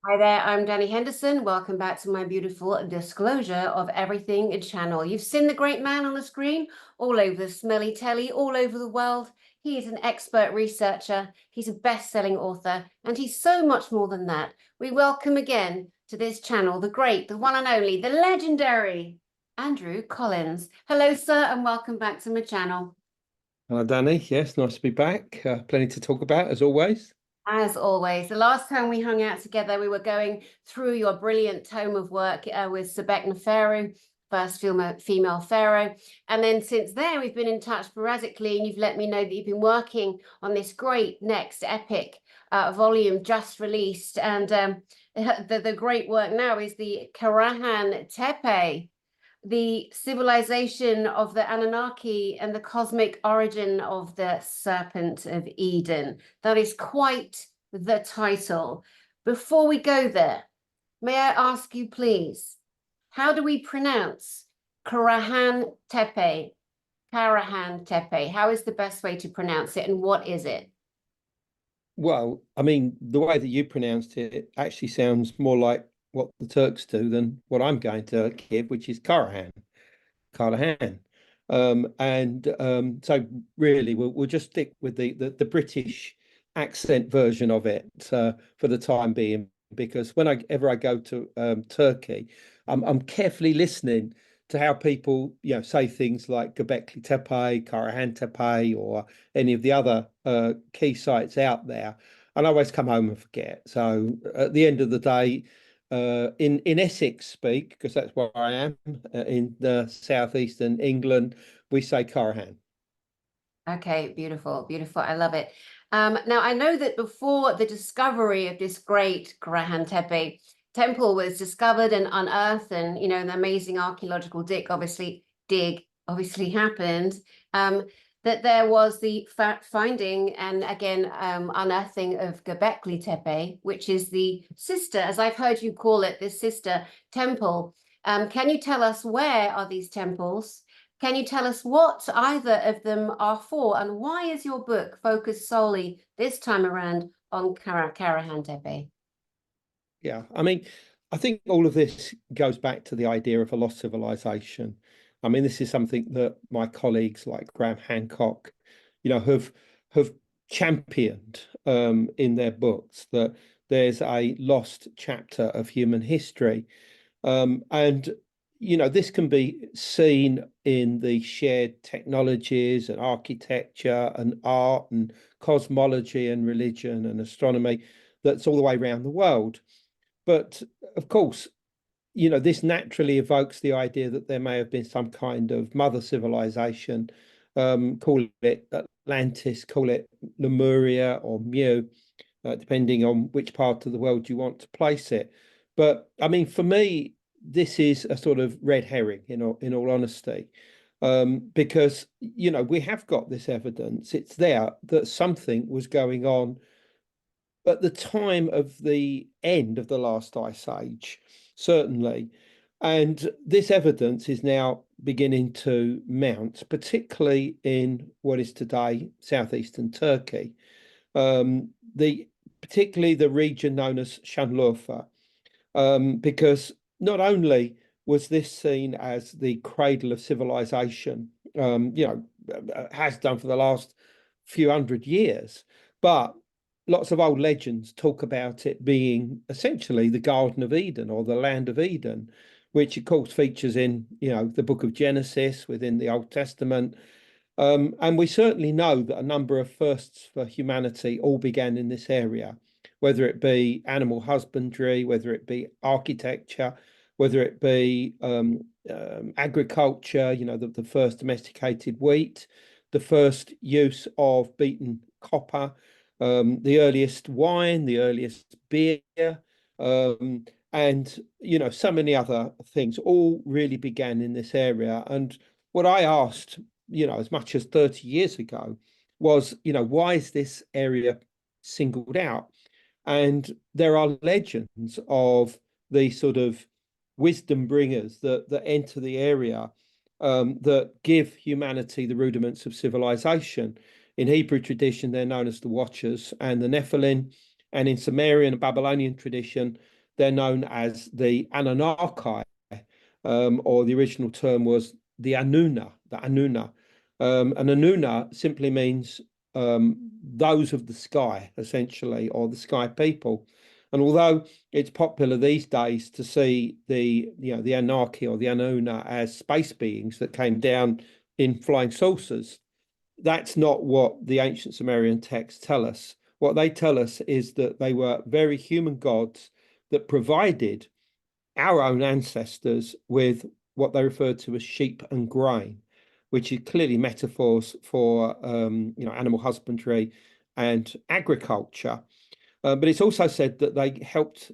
Hi there, I'm Danny Henderson. Welcome back to my beautiful disclosure of everything channel. You've seen the great man on the screen, all over the smelly telly, all over the world. He is an expert researcher, he's a best-selling author, and he's so much more than that. We welcome again to this channel the great, the one and only, the legendary Andrew Collins. Hello, sir, and welcome back to my channel. Hello, Danny. Yes, nice to be back. Plenty to talk about, as always. As always, the last time we hung out together, we were going through your brilliant tome of work with Sebek Pharaoh, first female pharaoh. And then since then, we've been in touch sporadically, and you've let me know that you've been working on this great next epic volume just released. And the great work now is the Karahan Tepe, the civilization of the Anunnaki and the cosmic origin of the Serpent of Eden. That is quite the title. Before we go there, may I ask you, please, how do we pronounce Karahan Tepe? Karahan Tepe. How is the best way to pronounce it, and what is it? Well, I mean, the way that you pronounced it actually sounds more like what the Turks do than what I'm going to give, which is Karahan. Karahan. So really, we'll just stick with the British accent version of it for the time being, because whenever I go to Turkey, I'm carefully listening to how people, say things like Göbekli Tepe, Karahan Tepe, or any of the other key sites out there, and I always come home and forget. So at the end of the day, in Essex speak, because that's where I am, in the southeastern England, we say Karahan. Okay, beautiful, beautiful. I love it. Now, I know that before the discovery of this great Karahan Tepe temple was discovered and unearthed, and an amazing archaeological dig obviously happened. That there was the finding and again unearthing of Göbekli Tepe, which is the sister, as I've heard you call it, this sister temple. Can you tell us where are these temples? Can you tell us what either of them are for, and why is your book focused solely this time around on Karahan Tepe? Yeah, I mean, I think all of this goes back to the idea of a lost civilization. I mean, this is something that my colleagues like Graham Hancock, have championed in their books, that there's a lost chapter of human history. And this can be seen in the shared technologies and architecture and art and cosmology and religion and astronomy that's all the way around the world. But of course, this naturally evokes the idea that there may have been some kind of mother civilization, call it Atlantis, call it Lemuria or Mu, depending on which part of the world you want to place it. But I mean, for me, this is a sort of red herring, in all honesty, because we have got this evidence. It's there that something was going on at the time of the end of the last ice age, certainly. And this evidence is now beginning to mount, particularly in what is today southeastern Turkey, the particularly the region known as Şanlıurfa, because not only was this seen as the cradle of civilization, has done for the last few hundred years, but lots of old legends talk about it being essentially the Garden of Eden or the land of Eden, which of course features in, the book of Genesis within the Old Testament. And we certainly know that a number of firsts for humanity all began in this area, whether it be animal husbandry, whether it be architecture, whether it be agriculture, the first domesticated wheat, the first use of beaten copper, the earliest wine, the earliest beer, and so many other things all really began in this area. And what I asked, as much as 30 years ago, was, why is this area singled out? And there are legends of the sort of wisdom bringers that enter the area, that give humanity the rudiments of civilization. In Hebrew tradition, they're known as the Watchers and the Nephilim. And in Sumerian and Babylonian tradition, they're known as the Anunnaki, or the original term was the Anunna, the Anunna. And Anunna simply means those of the sky, essentially, or the sky people. And although it's popular these days to see the Anunnaki or the Anunna as space beings that came down in flying saucers, that's not what the ancient Sumerian texts tell us. What they tell us is that they were very human gods that provided our own ancestors with what they referred to as sheep and grain, which is clearly metaphors for animal husbandry and agriculture. But it's also said that they helped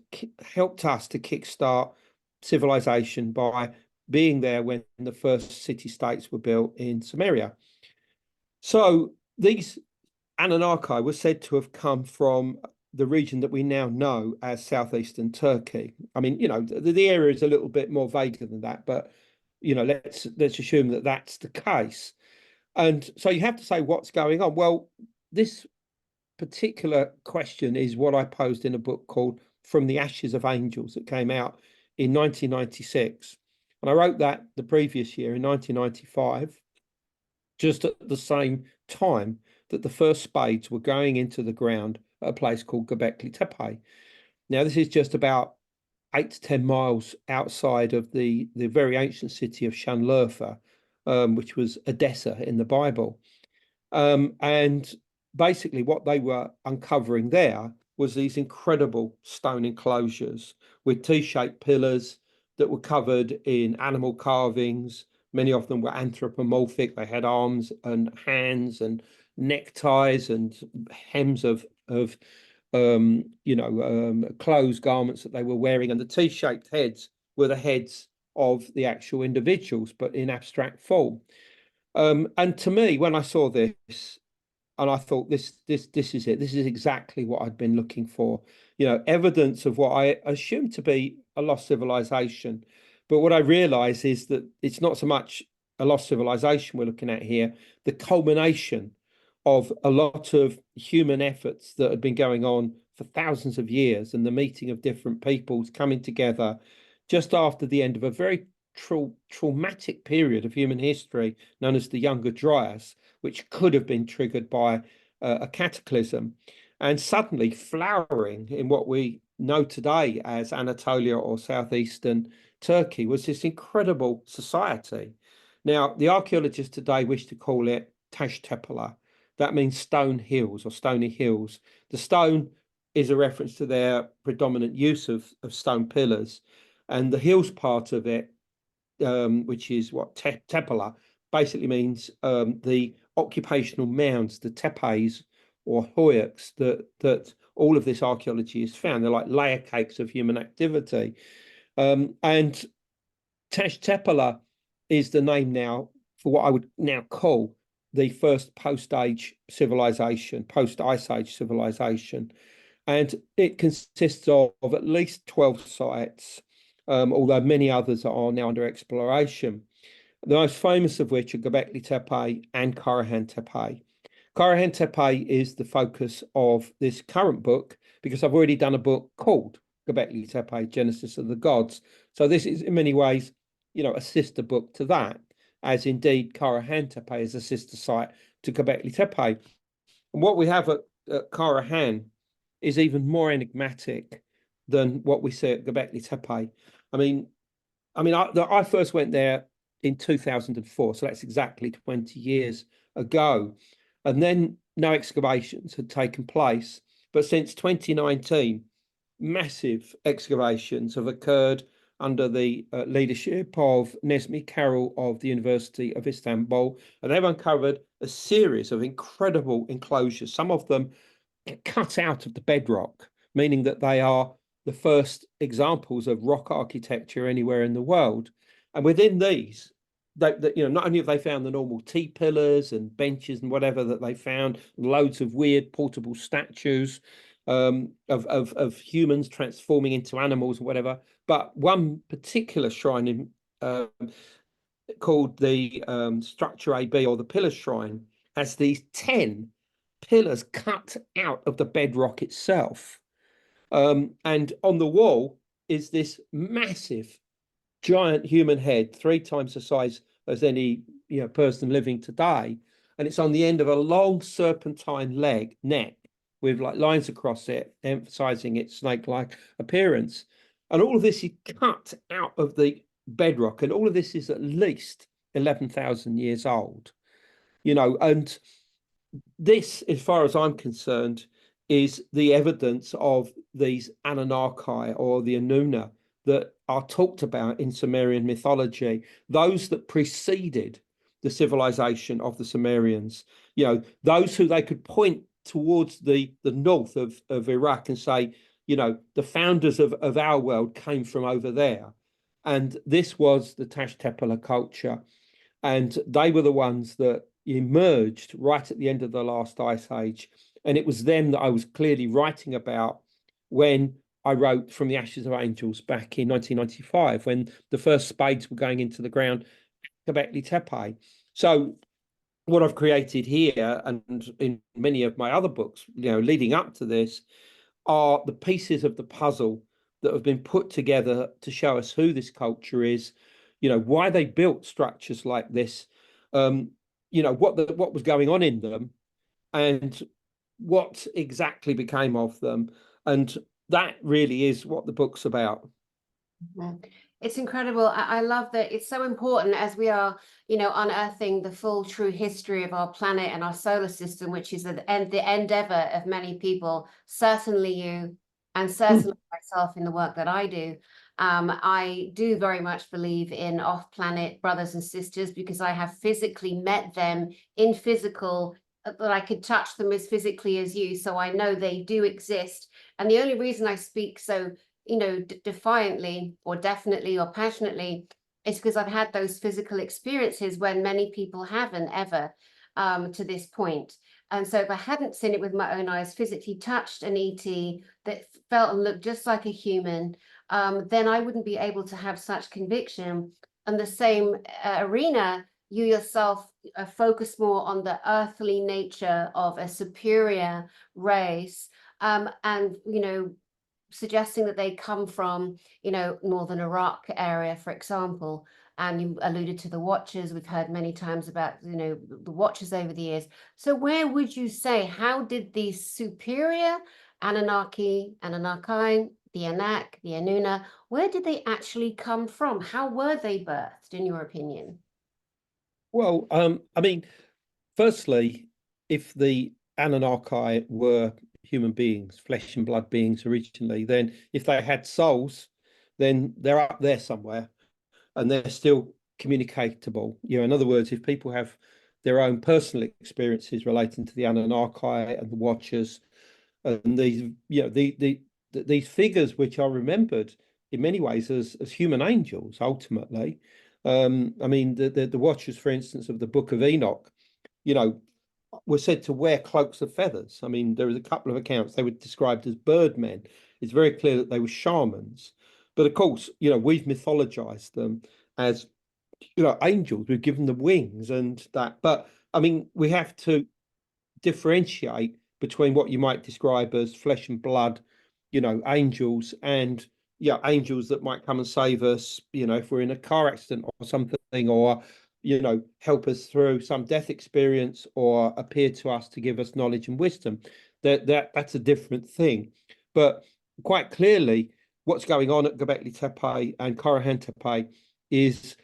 us to kickstart civilization by being there when the first city-states were built in Sumeria. So these Anunnaki were said to have come from the region that we now know as southeastern Turkey. I mean, the area is a little bit more vaguer than that, but let's assume that that's the case. And so you have to say, what's going on? Well, this particular question is what I posed in a book called From the Ashes of Angels that came out in 1996. And I wrote that the previous year in 1995, just at the same time that the first spades were going into the ground at a place called Göbekli Tepe. Now, this is just about 8 to 10 miles outside of the very ancient city of Şanlıurfa, which was Edessa in the Bible. And basically what they were uncovering there was these incredible stone enclosures with T-shaped pillars that were covered in animal carvings. Many of them were anthropomorphic. They had arms and hands and neckties and hems of clothes, garments that they were wearing. And the T-shaped heads were the heads of the actual individuals, but in abstract form. And to me, when I saw this, and I thought, this is it. This is exactly what I'd been looking for. Evidence of what I assumed to be a lost civilization. But what I realize is that it's not so much a lost civilization we're looking at here, the culmination of a lot of human efforts that had been going on for thousands of years, and the meeting of different peoples coming together just after the end of a very traumatic period of human history known as the Younger Dryas, which could have been triggered by a cataclysm, and suddenly flowering in what we know today as Anatolia or southeastern Turkey was this incredible society. Now, the archaeologists today wish to call it Tas Tepeler. That means stone hills or stony hills. The stone is a reference to their predominant use of stone pillars, and the hills part of it, which is what Tepeler basically means, the occupational mounds, the tepes or hoyaks that all of this archaeology is found. They're like layer cakes of human activity. And Tas Tepeler is the name now for what I would now call the first post-age civilization, post-ice age civilization. And it consists of at least 12 sites, although many others are now under exploration. The most famous of which are Göbekli Tepe and Karahan Tepe. Karahan Tepe is the focus of this current book because I've already done a book called Göbekli Tepe, Genesis of the Gods. So this is in many ways, a sister book to that, as indeed Karahan Tepe is a sister site to Göbekli Tepe. And what we have at Karahan is even more enigmatic than what we see at Göbekli Tepe. I first went there in 2004, so that's exactly 20 years ago. And then no excavations had taken place. But since 2019, massive excavations have occurred under the leadership of Nezmi Carroll of the University of Istanbul. And they've uncovered a series of incredible enclosures, some of them cut out of the bedrock, meaning that they are the first examples of rock architecture anywhere in the world. And within these, not only have they found the normal T-pillars and benches and whatever that they found, loads of weird portable statues of humans transforming into animals and whatever, but one particular shrine called the Structure AB, or the Pillar Shrine, has these 10 pillars cut out of the bedrock itself. And on the wall is this massive, giant human head, 3 times the size as any person living today, and it's on the end of a long serpentine neck with like lines across it, emphasizing its snake-like appearance. And all of this is cut out of the bedrock, and all of this is at least 11,000 years old. And this, as far as I'm concerned, is the evidence of these Anunnaki or the Anunna that are talked about in Sumerian mythology, those that preceded the civilization of the Sumerians, those who they could point towards the north of Iraq and say, the founders of our world came from over there. And this was the Tas Tepeler culture. And they were the ones that emerged right at the end of the last ice age. And it was them that I was clearly writing about when I wrote From the Ashes of Angels back in 1995, when the first spades were going into the ground, Göbekli Tepe. So what I've created here and in many of my other books, leading up to this, are the pieces of the puzzle that have been put together to show us who this culture is, why they built structures like this, what was going on in them, and what exactly became of them. And that really is what the book's about. It's incredible. I love that. It's so important as we are, unearthing the full true history of our planet and our solar system, which is the endeavor of many people, certainly you, and certainly myself in the work that I do. I do very much believe in off-planet brothers and sisters because I have physically met them in physical, that I could touch them as physically as you. So I know they do exist. And the only reason I speak so defiantly or definitely or passionately is because I've had those physical experiences when many people haven't ever to this point. And so if I hadn't seen it with my own eyes, physically touched an ET that felt and looked just like a human, then I wouldn't be able to have such conviction. And the same arena, you yourself focus more on the earthly nature of a superior race, and suggesting that they come from, northern Iraq area, for example. And you alluded to the Watchers. We've heard many times about, the Watchers over the years. So where would you say, how did these superior Anunnaki, the Anak, the Anunna, where did they actually come from? How were they birthed, in your opinion? Well, firstly, if the Anunnaki were human beings, flesh and blood beings originally, then if they had souls, then they're up there somewhere and they're still communicatable. In other words, if people have their own personal experiences relating to the Anunnaki and the Watchers and these figures, which are remembered in many ways as human angels, ultimately. The Watchers, for instance, of the Book of Enoch, were said to wear cloaks of feathers. There was a couple of accounts they were described as birdmen. It's very clear that they were shamans. But of course, we've mythologized them as, angels. We've given them wings and that. But we have to differentiate between what you might describe as flesh and blood, angels, and angels that might come and save us, if we're in a car accident or something, or help us through some death experience, or appear to us to give us knowledge and wisdom. That's a different thing. But quite clearly, what's going on at Göbekli Tepe and Karahan Tepe is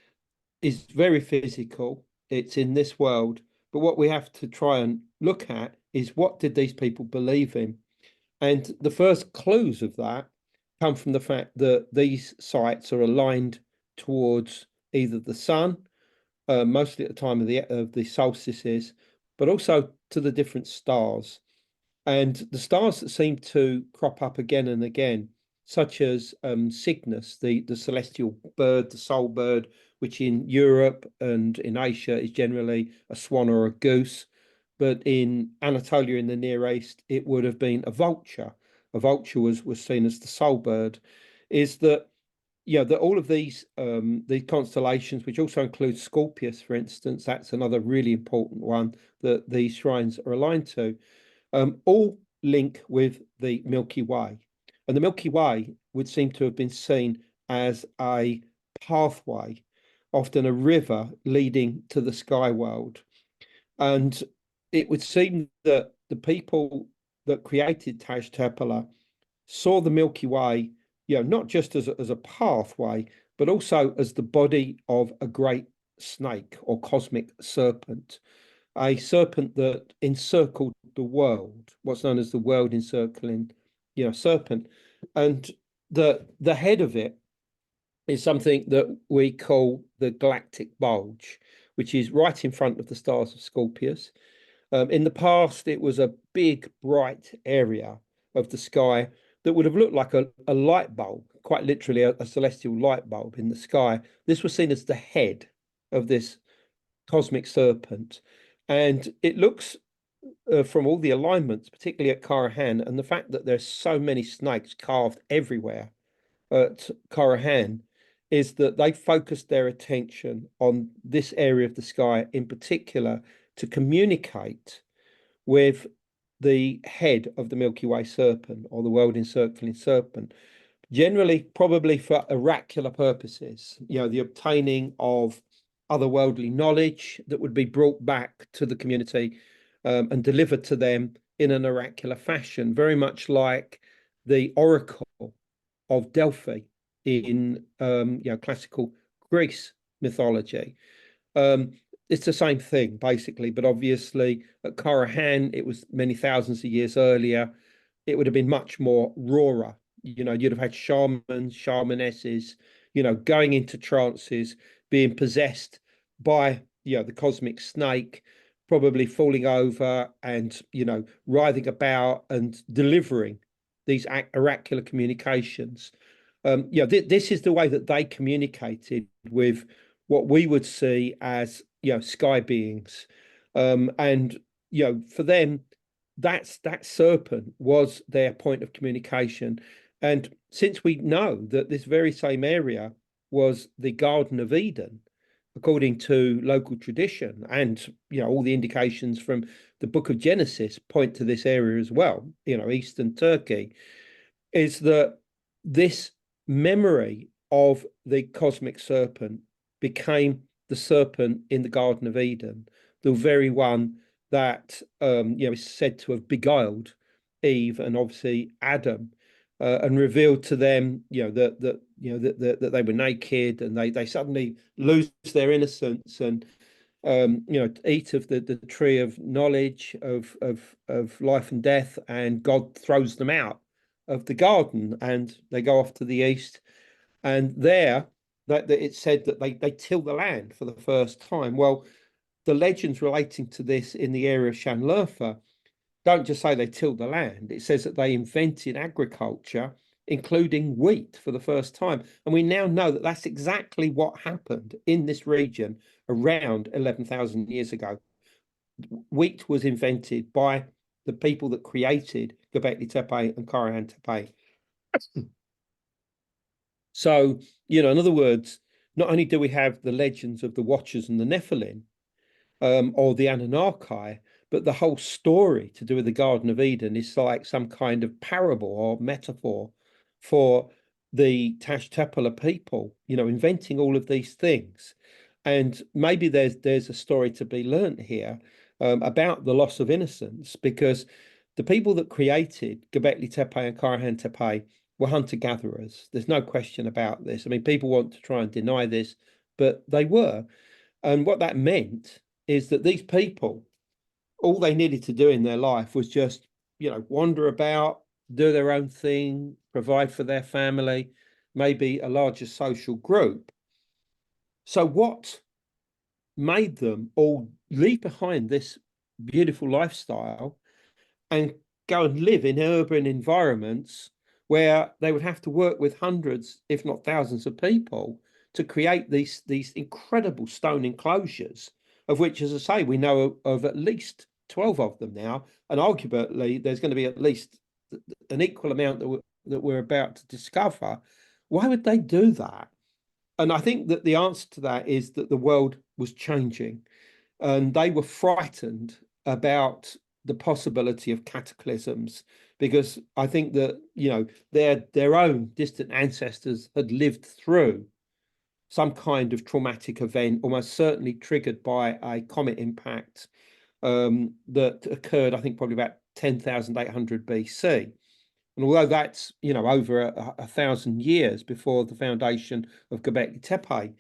very physical. It's in this world. But what we have to try and look at is, what did these people believe in? And the first clues of that come from the fact that these sites are aligned towards either the sun, mostly at the time of the solstices, but also to the different stars. And the stars that seem to crop up again and again, such as Cygnus, the celestial bird, the soul bird, which in Europe and in Asia is generally a swan or a goose. But in Anatolia, in the Near East, it would have been a vulture. A vulture was seen as the soul bird. Is that, that all of these constellations, which also include Scorpius, for instance, that's another really important one that these shrines are aligned to, all link with the Milky Way. And the Milky Way would seem to have been seen as a pathway, often a river leading to the sky world. And it would seem that the people that created Tas Tepeler saw the Milky Way, not just as a pathway, but also as the body of a great snake or cosmic serpent, a serpent that encircled the world, what's known as the world-encircling, serpent. And the head of it is something that we call the galactic bulge, which is right in front of the stars of Scorpius. In the past, it was a big, bright area of the sky that would have looked like a light bulb, quite literally a celestial light bulb in the sky. This was seen as the head of this cosmic serpent. And it looks, from all the alignments, particularly at Karahan, and the fact that there's so many snakes carved everywhere at Karahan, is that they focused their attention on this area of the sky in particular to communicate with the head of the Milky Way serpent, or the world-encircling serpent, generally probably for oracular purposes, the obtaining of otherworldly knowledge that would be brought back to the community and delivered to them in an oracular fashion, very much like the oracle of Delphi in classical Greece mythology. It's the same thing basically, but obviously at Karahan it was many thousands of years earlier. It would have been much more rawer. You'd have had shamans, shamanesses, going into trances, being possessed by the cosmic snake, probably falling over and writhing about and delivering these oracular communications. This is the way that they communicated with what we would see as sky beings, and for them that serpent was their point of communication. And since we know that this very same area was the Garden of Eden, according to local tradition, and all the indications from the book of Genesis point to this area as well, eastern Turkey, is that this memory of the cosmic serpent became the serpent in the Garden of Eden, the very one that is said to have beguiled Eve and obviously Adam, and revealed to them that they were naked, and they suddenly lose their innocence and eat of the tree of knowledge of life and death, and God throws them out of the garden and they go off to the east. And there that it's said that they till the land for the first time. Well, the legends relating to this in the area of Shanlurfa don't just say they tilled the land. It says that they invented agriculture, including wheat, for the first time. And we now know that that's exactly what happened in this region around 11,000 years ago. Wheat was invented by the people that created Göbekli Tepe and Karahan Tepe. So, in other words, not only do we have the legends of the Watchers and the Nephilim, or the Anunnaki, but the whole story to do with the Garden of Eden is like some kind of parable or metaphor for the Tas Tepeler people, inventing all of these things. And maybe there's a story to be learnt here about the loss of innocence, because the people that created Göbekli Tepe and Karahan Tepe were hunter-gatherers. There's no question about this. I mean, people want to try and deny this, but they were. And what that meant is that these people, all they needed to do in their life was just, wander about, do their own thing, provide for their family, maybe a larger social group. So what made them all leave behind this beautiful lifestyle and go and live in urban environments where they would have to work with hundreds, if not thousands of people to create these incredible stone enclosures, of which, as I say, we know of at least 12 of them now, and arguably there's going to be at least an equal amount that we're about to discover. Why would they do that? And I think that the answer to that is that the world was changing, and they were frightened about the possibility of cataclysms, because I think that, you know, their own distant ancestors had lived through some kind of traumatic event, almost certainly triggered by a comet impact that occurred, I think, probably about 10,800 BC. And although that's, you know, over a thousand years before the foundation of Göbekli Tepe,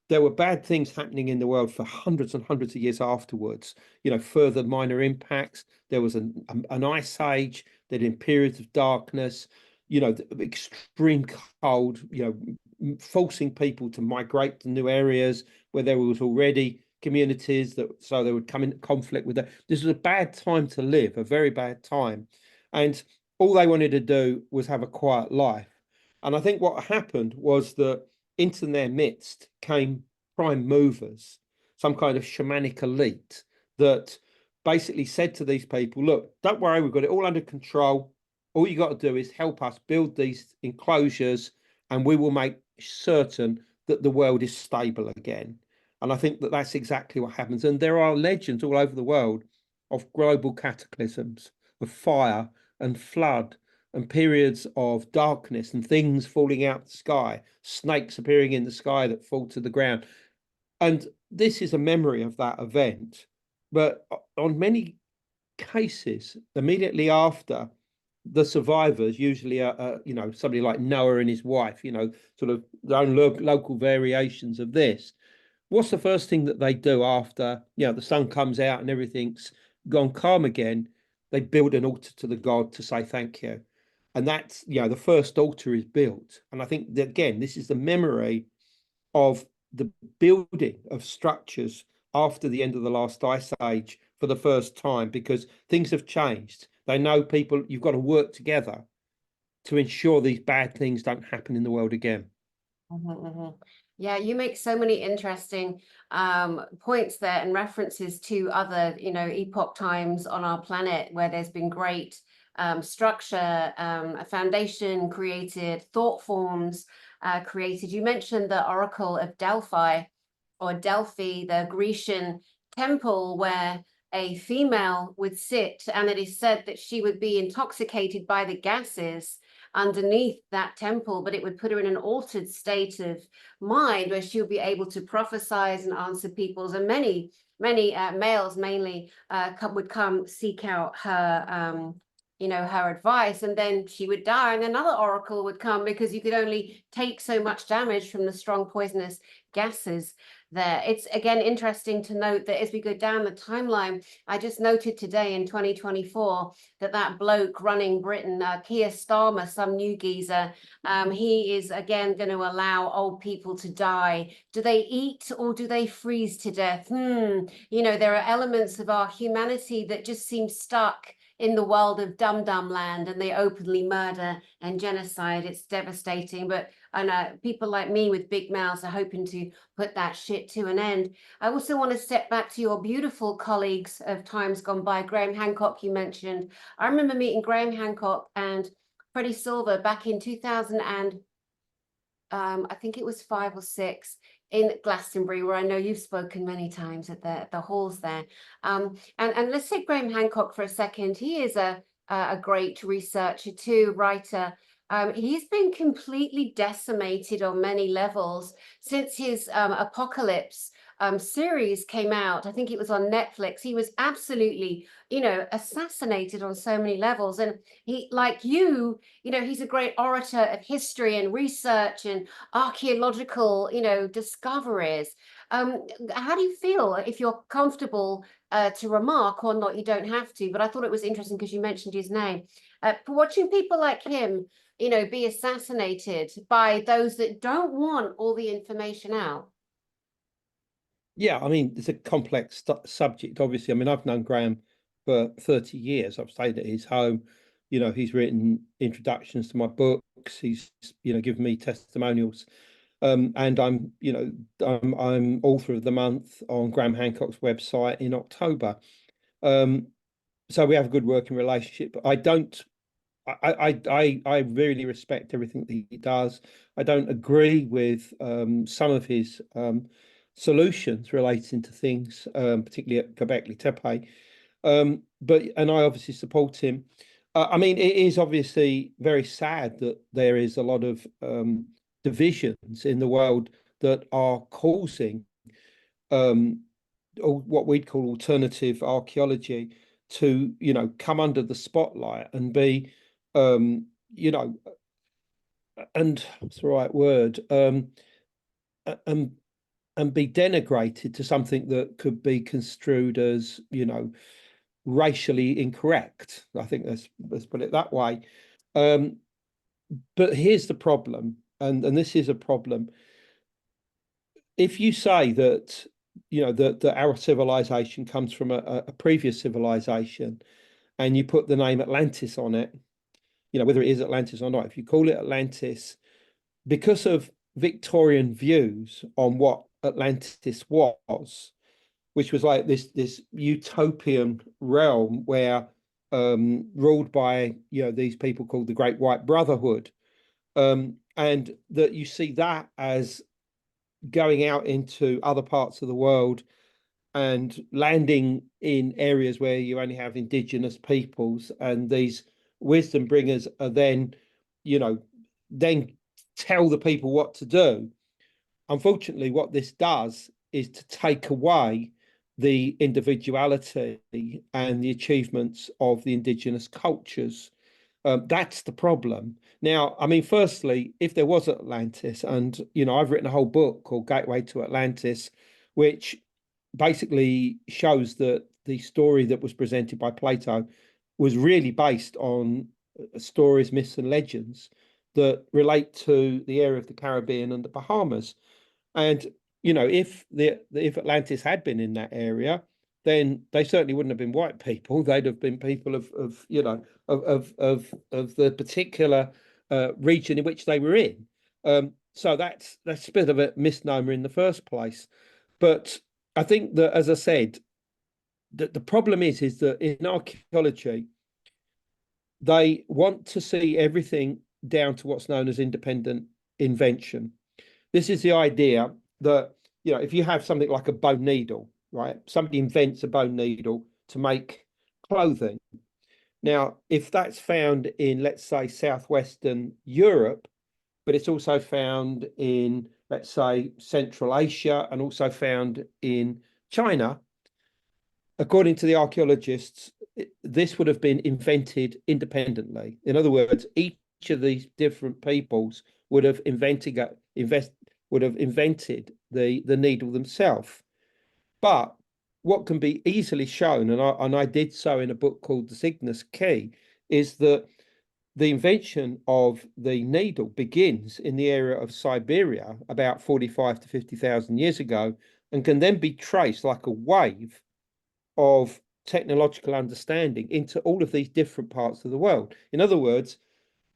there were bad things happening in the world for hundreds and hundreds of years afterwards. You know, further minor impacts. There was an ice age. There'd been periods of darkness. You know, extreme cold. You know, forcing people to migrate to new areas where there was already communities that, so they would come into conflict with that. This was a bad time to live, a very bad time, and all they wanted to do was have a quiet life. And I think what happened was that into their midst came prime movers, some kind of shamanic elite that basically said to these people, look, don't worry, we've got it all under control. All you got to do is help us build these enclosures and we will make certain that the world is stable again. And I think that that's exactly what happens. And there are legends all over the world of global cataclysms, of fire and flood and periods of darkness and things falling out the sky, snakes appearing in the sky that fall to the ground. And this is a memory of that event. But on many cases, immediately after, the survivors usually are, you know, somebody like Noah and his wife, you know, sort of their own local variations of this. What's the first thing that they do after, you know, the sun comes out and everything's gone calm again? They build an altar to the god to say thank you. And that's, you know, the first altar is built. And I think that, again, this is the memory of the building of structures after the end of the last ice age for the first time, because things have changed. They know people, you've got to work together to ensure these bad things don't happen in the world again. Yeah, you make so many interesting points there and references to other, you know, epoch times on our planet where there's been great structure, a foundation created, thought forms created. You mentioned the Oracle of Delphi or Delphi, the Grecian temple where a female would sit, and it is said that she would be intoxicated by the gases underneath that temple, but it would put her in an altered state of mind where she would be able to prophesize and answer people's, and many males mainly would come seek out her you know, her advice, and then she would die and another oracle would come, because you could only take so much damage from the strong poisonous gases there. It's again interesting to note that as we go down the timeline, I just noted today in 2024 that bloke running Britain, Keir Starmer, some new geezer, he is again going to allow old people to die. Do they eat or do they freeze to death? You know, there are elements of our humanity that just seem stuck in the world of dum-dum land, and they openly murder and genocide. It's devastating, but I know people like me with big mouths are hoping to put that shit to an end. I also want to step back to your beautiful colleagues of times gone by. Graham Hancock, you mentioned. I remember meeting Graham Hancock and Freddie Silver back in 2000 and I think it was 5 or 6 in Glastonbury, where I know you've spoken many times at the halls there. And let's take Graham Hancock for a second. He is a great researcher too, writer. He's been completely decimated on many levels since his Apocalypse series came out. I think it was on Netflix. He was absolutely, you know, assassinated on so many levels. And he, like you know, he's a great orator of history and research and archaeological, you know, discoveries. How do you feel? If you're comfortable to remark or not, you don't have to, but I thought it was interesting because you mentioned his name. Watching people like him, you know, be assassinated by those that don't want all the information out. Yeah, I mean, it's a complex subject, obviously. I mean, I've known Graham for 30 years. I've stayed at his home. You know, he's written introductions to my books. He's, you know, given me testimonials. And I'm, you know, I'm author of the month on Graham Hancock's website in October. So we have a good working relationship. But I really respect everything that he does. I don't agree with some of his solutions relating to things, particularly at Göbekli Tepe. And I obviously support him. I mean, it is obviously very sad that there is a lot of divisions in the world that are causing what we'd call alternative archaeology to, come under the spotlight and be, you know, and what's the right word, and be denigrated to something that could be construed as, racially incorrect. I think let's put it that way. But here's the problem, and this is a problem. If you say that, that our civilization comes from a previous civilization, and you put the name Atlantis on it, whether it is Atlantis or not, if you call it Atlantis, because of Victorian views on what Atlantis was, which was like this utopian realm where ruled by these people called the Great White Brotherhood, and that you see that as going out into other parts of the world and landing in areas where you only have indigenous peoples, and these wisdom bringers are then tell the people what to do. Unfortunately, what this does is to take away the individuality and the achievements of the indigenous cultures. That's the problem. Now, I mean, firstly, if there was Atlantis, and I've written a whole book called Gateway to Atlantis, which basically shows that the story that was presented by Plato was really based on stories, myths, and legends that relate to the area of the Caribbean and the Bahamas. And if Atlantis had been in that area, then they certainly wouldn't have been white people. They'd have been people of the particular region in which they were in. So that's a bit of a misnomer in the first place. But I think that, as I said, that the problem is that in archaeology, they want to see everything down to what's known as independent invention. This is the idea that, if you have something like a bone needle, right? Somebody invents a bone needle to make clothing. Now, if that's found in, let's say, southwestern Europe, but it's also found in, let's say, Central Asia, and also found in China, according to the archaeologists, this would have been invented independently. In other words, each of these different peoples would have invented the needle themselves. But what can be easily shown, and I did so in a book called The Cygnus Key, is that the invention of the needle begins in the area of Siberia about 45 to 50,000 years ago, and can then be traced like a wave of technological understanding into all of these different parts of the world. In other words,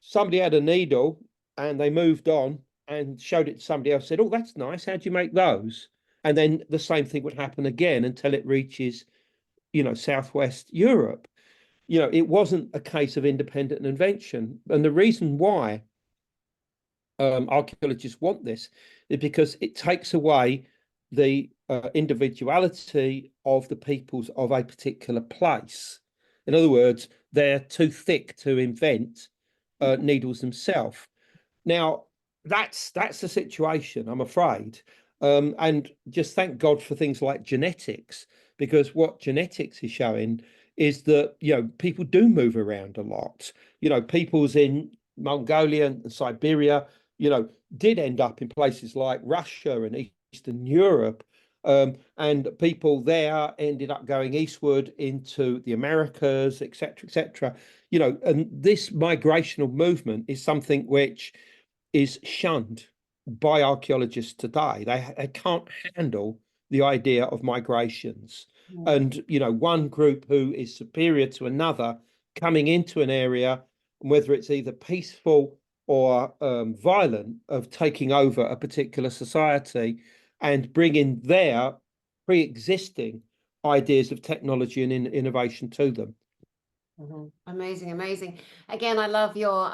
somebody had a needle and they moved on and showed it to somebody else, said, "Oh, that's nice. How do you make those?" And then the same thing would happen again until it reaches, Southwest Europe. It wasn't a case of independent invention. And the reason why archaeologists want this is because it takes away the individuality of the peoples of a particular place. In other words, they're too thick to invent needles themselves. Now, that's the situation, I'm afraid. And just thank God for things like genetics, because what genetics is showing is that, people do move around a lot. Peoples in Mongolia and Siberia, did end up in places like Russia and Eastern Europe. And people there ended up going eastward into the Americas, etc. And this migrational movement is something which is shunned by archaeologists today. They can't handle the idea of migrations. And, one group who is superior to another coming into an area, whether it's either peaceful or violent, of taking over a particular society and bringing their pre-existing ideas of technology and innovation to them. Amazing. Again, I love your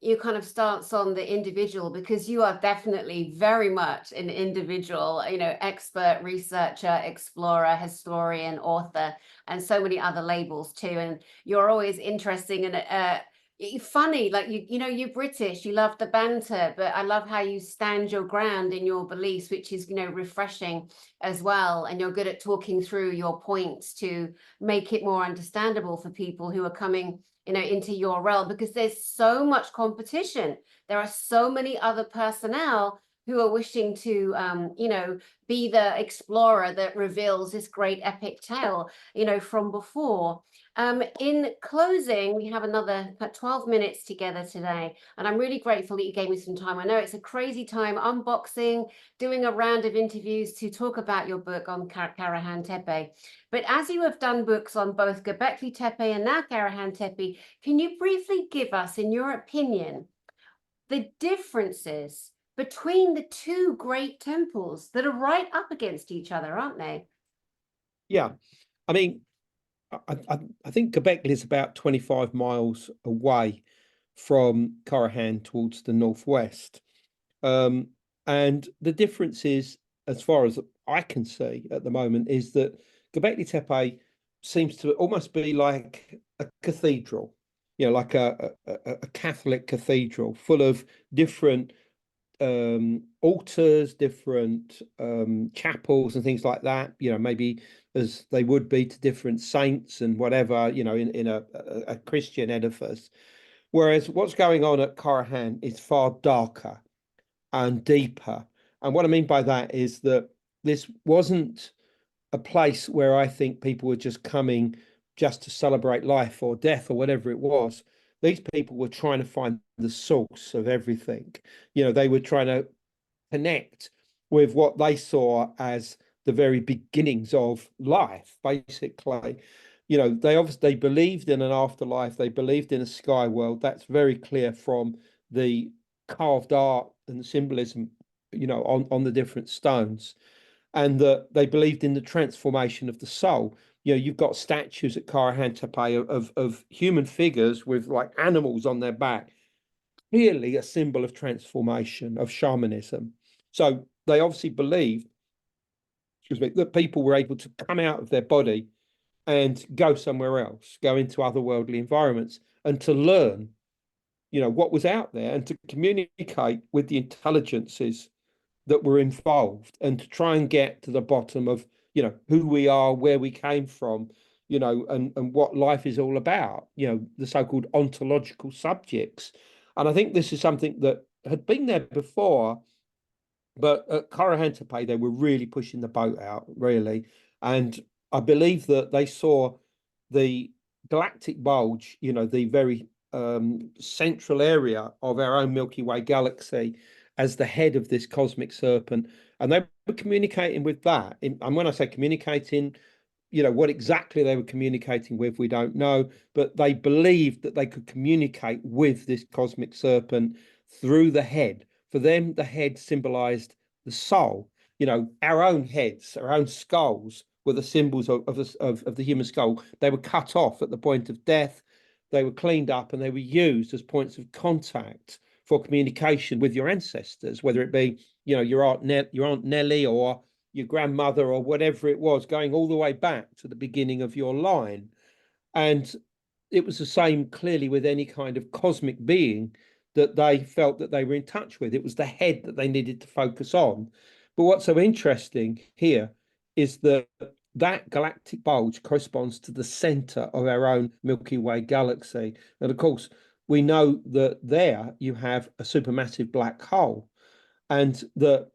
your kind of stance on the individual, because you are definitely very much an individual, you know, expert, researcher, explorer, historian, author, and so many other labels too. And you're always interesting and funny, like you know, you're British, you love the banter, but I love how you stand your ground in your beliefs, which is, you know, refreshing as well. And you're good at talking through your points to make it more understandable for people who are coming, you know, into your realm, because there's so much competition. There are so many other personnel who are wishing to, you know, be the explorer that reveals this great epic tale, you know, from before. In closing, we have another 12 minutes together today, and I'm really grateful that you gave me some time. I know it's a crazy time unboxing, doing a round of interviews to talk about your book on Karahan Tepe. But as you have done books on both Göbekli Tepe and now Karahan Tepe, can you briefly give us, in your opinion, the differences between the two great temples that are right up against each other, aren't they? Yeah, I mean, I think Göbekli is about 25 miles away from Karahan towards the northwest. And the difference is, as far as I can see at the moment, is that Göbekli Tepe seems to almost be like a cathedral, you know, like a Catholic cathedral full of different altars, different chapels and things like that, you know, maybe as they would be to different saints and whatever, you know, in a Christian edifice. Whereas what's going on at Karahan is far darker and deeper. And what I mean by that is that this wasn't a place where I think people were just coming just to celebrate life or death or whatever it was. These people were trying to find the source of everything. You know, they were trying to connect with what they saw as the very beginnings of life, basically. You know, they believed in an afterlife, they believed in a sky world. That's very clear from the carved art and the symbolism, you know, on the different stones. And that they believed in the transformation of the soul. You know, you've got statues at Karahan Tepe of human figures with like animals on their back, clearly a symbol of transformation, of shamanism. So they obviously believed, excuse me, that people were able to come out of their body and go somewhere else, go into otherworldly environments, and to learn, you know, what was out there, and to communicate with the intelligences that were involved, and to try and get to the bottom of, you know, who we are, where we came from, you know, and what life is all about, you know, the so-called ontological subjects. And I think this is something that had been there before, but at Karahan Tepe, they were really pushing the boat out, really. And I believe that they saw the galactic bulge, you know, the very central area of our own Milky Way galaxy, as the head of this cosmic serpent. And they were communicating with that. And when I say communicating, you know, what exactly they were communicating with, we don't know, but they believed that they could communicate with this cosmic serpent through the head. For them, the head symbolized the soul. You know, our own heads, our own skulls were the symbols of the human skull. They were cut off at the point of death. They were cleaned up and they were used as points of contact for communication with your ancestors, whether it be, you know, your Aunt Nellie, or your grandmother, or whatever it was, going all the way back to the beginning of your line. And it was the same clearly with any kind of cosmic being that they felt that they were in touch with. It was the head that they needed to focus on. But what's so interesting here is that that galactic bulge corresponds to the center of our own Milky Way galaxy. And of course, we know that there you have a supermassive black hole, and that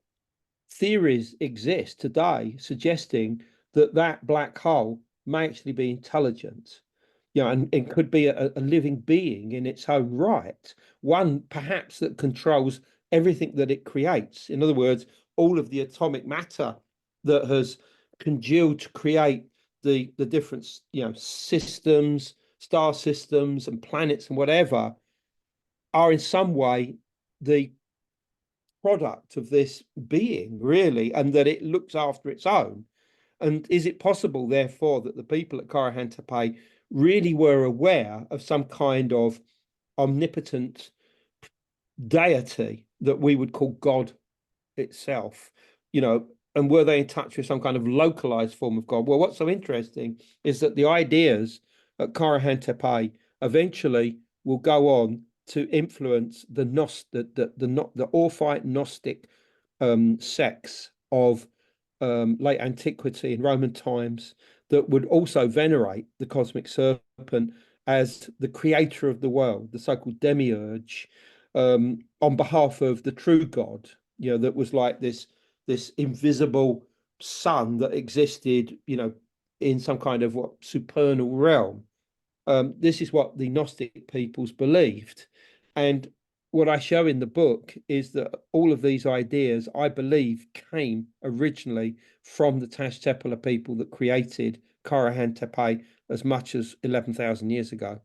theories exist today suggesting that that black hole may actually be intelligent, you know, and could be a living being in its own right, one perhaps that controls everything that it creates. In other words, all of the atomic matter that has congealed to create the different, you know, systems, star systems and planets and whatever, are in some way the product of this being, really, and that it looks after its own. And is it possible, therefore, that the people at Karahan Tepe really were aware of some kind of omnipotent deity that we would call God itself, you know, and were they in touch with some kind of localized form of God? Well, what's so interesting is that the ideas at Karahan Tepe eventually will go on to influence the Orphite Gnostic sects of late antiquity and Roman times that would also venerate the cosmic serpent as the creator of the world, the so-called demiurge, on behalf of the true God, you know, that was like this invisible sun that existed, you know, in some kind of supernal realm. This is what the Gnostic peoples believed. And what I show in the book is that all of these ideas, I believe, came originally from the Tas Tepeler people that created Karahan Tepe as much as 11,000 years ago.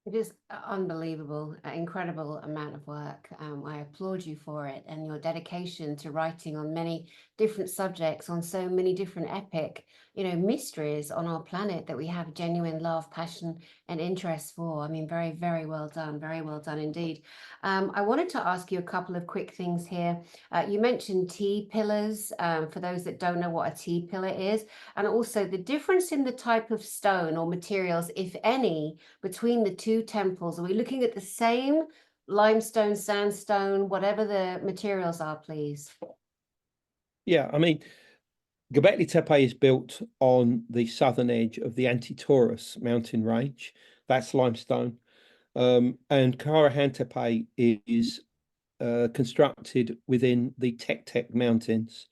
It is unbelievable, an incredible amount of work. I applaud you for it and your dedication to writing on many different subjects, on so many different epic, you know, mysteries on our planet that we have genuine love, passion, and interest for. I mean, very, very well done indeed. I wanted to ask you a couple of quick things here. You mentioned T pillars, for those that don't know what a T pillar is, and also the difference in the type of stone or materials, if any, between the two temples. Are we looking at the same limestone, sandstone, whatever the materials are, please? Yeah, I mean, Göbekli Tepe is built on the southern edge of the Anti-Taurus mountain range. That's limestone. And Karahan Tepe is constructed within the Tek Mountains.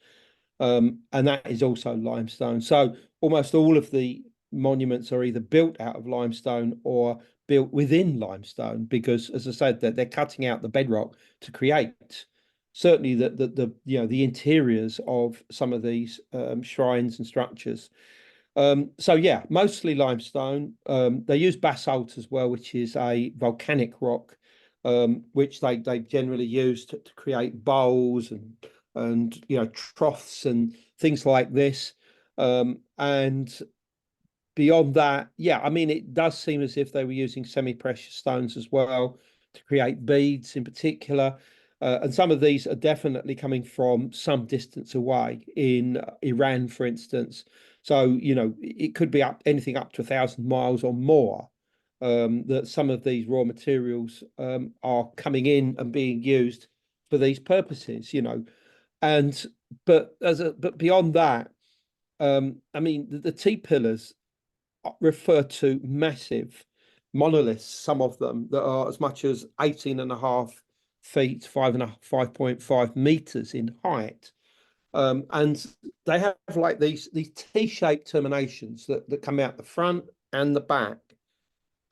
And that is also limestone. So almost all of the monuments are either built out of limestone or built within limestone, because, as I said, that they're cutting out the bedrock to create certainly the interiors of some of these shrines and structures. So yeah, mostly limestone. They use basalt as well, which is a volcanic rock, which they generally use to create bowls and you know, troughs and things like this. And beyond that, yeah, I mean, it does seem as if they were using semi-precious stones as well to create beads in particular. And some of these are definitely coming from some distance away in Iran, for instance. So, you know, it could be anything up to 1,000 miles or more, that some of these raw materials are coming in and being used for these purposes, you know. And but beyond that, I mean, the T pillars refer to massive monoliths, some of them that are as much as 18.5 feet, 5.5 meters in height. And they have like these T-shaped terminations that come out the front and the back.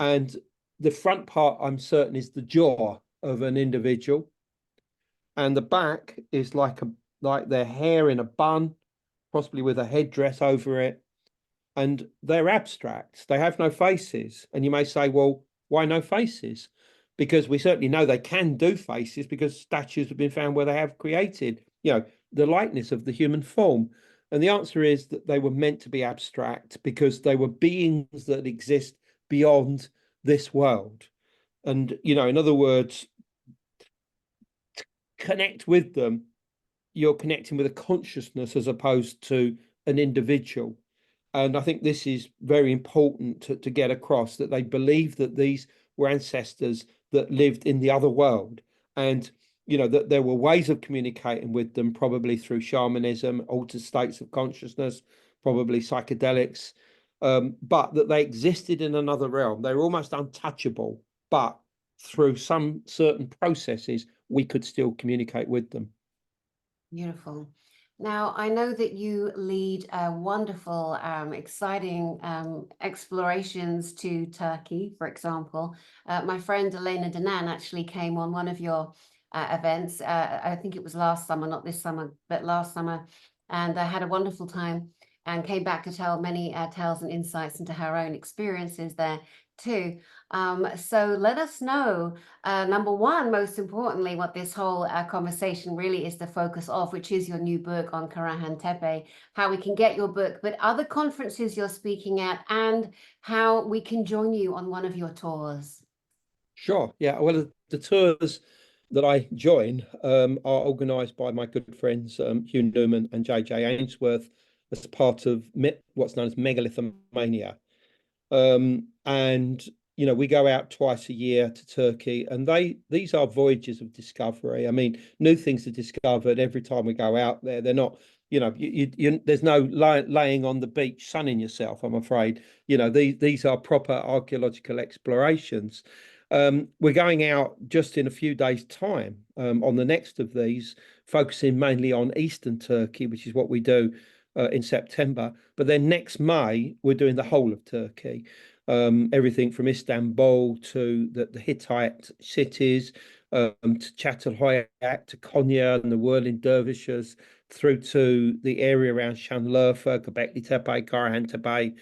And the front part, I'm certain, is the jaw of an individual. And the back is like their hair in a bun, possibly with a headdress over it. And they're abstract. They have no faces. And you may say, well, why no faces? Because we certainly know they can do faces, because statues have been found where they have created, you know, the likeness of the human form. And the answer is that they were meant to be abstract because they were beings that exist beyond this world. And, you know, in other words, to connect with them, you're connecting with a consciousness as opposed to an individual. And I think this is very important to get across, that they believe that these were ancestors that lived in the other world. And, you know, that there were ways of communicating with them, probably through shamanism, altered states of consciousness, probably psychedelics, but that they existed in another realm. They were almost untouchable, but through some certain processes, we could still communicate with them. Beautiful. Now, I know that you lead wonderful, exciting explorations to Turkey, for example. My friend Elena Danan actually came on one of your events. I think it was last summer, not this summer, but last summer. And I had a wonderful time and came back to tell many tales and insights into her own experiences there too. So let us know, number one, most importantly, what this whole conversation really is the focus of, which is your new book on Karahan Tepe, how we can get your book, but other conferences you're speaking at, and how we can join you on one of your tours. Sure. Yeah. Well, the tours that I join are organised by my good friends Hugh Newman and JJ Ainsworth as part of what's known as Megalithomania. And we go out twice a year to Turkey, and these are voyages of discovery. I mean, new things are discovered every time we go out there. They're not, there's no laying on the beach sunning yourself, I'm afraid. These are proper archaeological explorations. We're going out just in a few days' time on the next of these, focusing mainly on Eastern Turkey, which is what we do in September. But then next May, we're doing the whole of Turkey, everything from Istanbul to the Hittite cities, to Çatalhöyük, to Konya and the whirling dervishes, through to the area around Şanlıurfa, Göbekli Tepe, Karahan Tepe,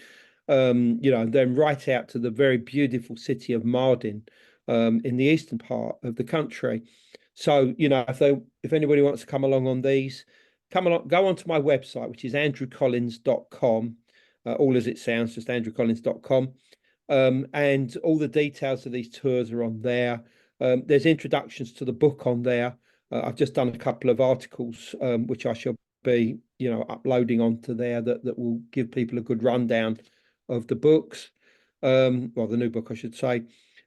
and then right out to the very beautiful city of Mardin in the eastern part of the country. So, if anybody wants to come along on these, come along, go onto my website, which is andrewcollins.com, all as it sounds, just andrewcollins.com. And all the details of these tours are on there. There's introductions to the book on there. I've just done a couple of articles, which I shall be, uploading onto there that will give people a good rundown of the books, the new book, I should say.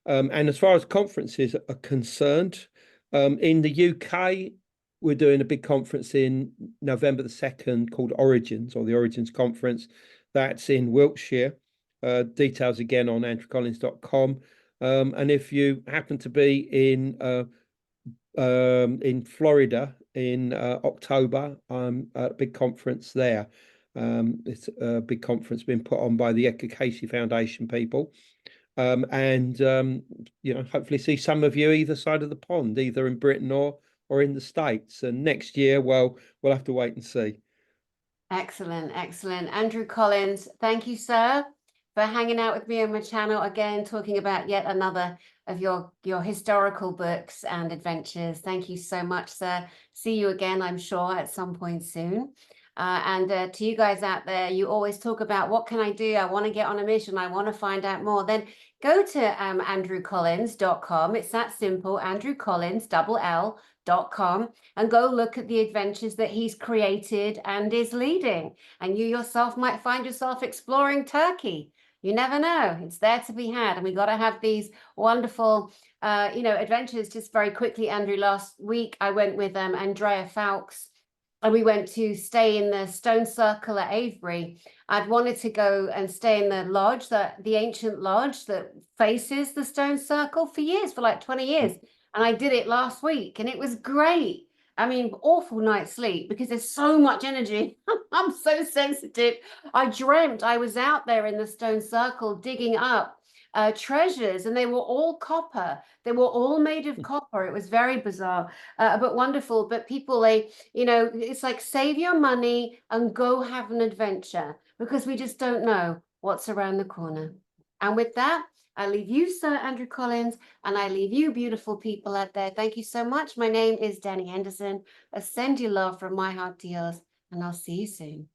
And as far as conferences are concerned, in the UK, we're doing a big conference in November the 2nd called Origins, or the Origins Conference. That's in Wiltshire. Details again on andrewcollins.com. And if you happen to be in Florida in October, I'm at a big conference there. It's a big conference being put on by the Edgar Cayce Foundation people. And hopefully see some of you either side of the pond, either in Britain or in the States. And next year, well, we'll have to wait and see. Excellent, excellent. Andrew Collins, thank you, sir, for hanging out with me on my channel again, talking about yet another of your historical books and adventures. Thank you so much, sir. See you again, I'm sure, at some point soon. And to you guys out there, you always talk about, what can I do? I want to get on a mission. I want to find out more. Then go to andrewcollins.com. It's that simple, andrewcollins.com, and go look at the adventures that he's created and is leading. And you yourself might find yourself exploring Turkey. You never know. It's there to be had. And we got to have these wonderful, adventures. Just very quickly, Andrew, last week I went with Andrea Fowkes, and we went to stay in the stone circle at Avebury. I'd wanted to go and stay in the lodge, the ancient lodge that faces the stone circle for years, for like 20 years. And I did it last week, and it was great. I mean, awful night's sleep because there's so much energy. I'm so sensitive. I dreamt I was out there in the stone circle digging up treasures, and they were all copper. They were all made of copper. It was very bizarre, but wonderful. But people, it's like, save your money and go have an adventure, because we just don't know what's around the corner. And with that, I leave you, Sir Andrew Collins, and I leave you, beautiful people out there. Thank you so much. My name is Danny Henderson. I send you love from my heart to yours, and I'll see you soon.